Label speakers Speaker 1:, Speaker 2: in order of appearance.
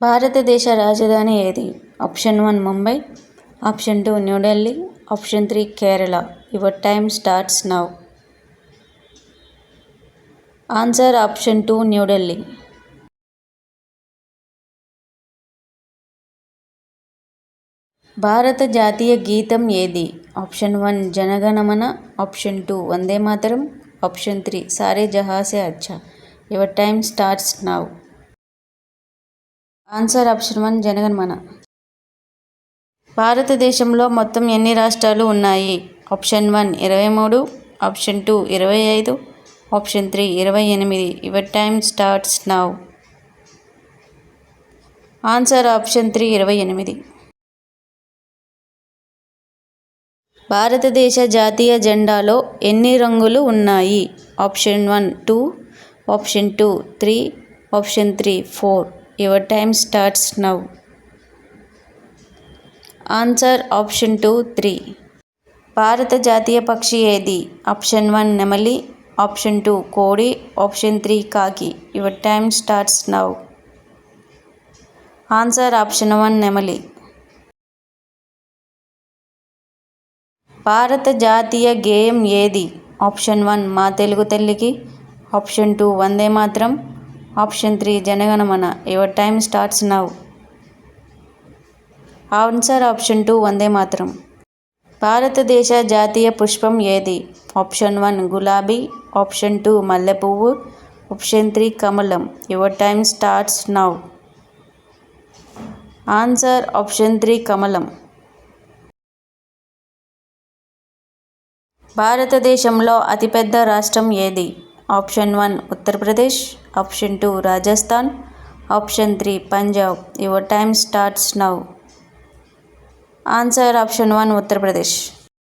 Speaker 1: భారతదేశ రాజధాని ఏది? Option 1 Mumbai, option 2 New Delhi, option 3 Kerala. Your time starts now. Answer option 2 New Delhi. భారత జాతీయ గీతం ఏది? Option 1 Jana Gana Mana, option 2 Vande Mataram, option 3 Saare Jahan Se Achha. Your time starts now. Answer option 1 Jana Gana Mana. భారతదేశంలో మొత్తం ఎన్ని రాష్ట్రాలు ఉన్నాయి? Option 1 23, option 2 25, option 3 28. Your time starts now. Answer option 3 28. భారతదేశ జాతీయ జెండాలో ఎన్ని రంగులు ఉన్నాయి? Option 1 2, option 2 3, option 3 4. Your time starts now. Answer option 2 3. భారత జాతీయ పక్షి ఏది? ఆప్షన్ 1 నెమలి, ఆప్షన్ 2 కోడి, ఆప్షన్ 3 కాకి. Your time starts now. Answer option 1 నెమలి. భారత జాతీయ గేయం ఏది? ఆప్షన్ 1 మా తెలుగు తల్లికి, option 2 Vande Mataram, option 3 Jana Gana Mana. Your time starts now. Answer option 2 Vande Mataram. భారతదేశ జాతీయ పుష్పం ఏది? ఆప్షన్ 1 గులాబీ, ఆప్షన్ 2 మల్లెపువ్వు, ఆప్షన్ 3 కమలం. Your time starts now. Answer option 3 కమలం. భారతదేశంలో అతిపెద్ద రాష్ట్రం ఏది? Option 1 Uttar Pradesh, option 2 Rajasthan, option 3 Punjab. Your time starts now. Answer option 1 Uttar Pradesh.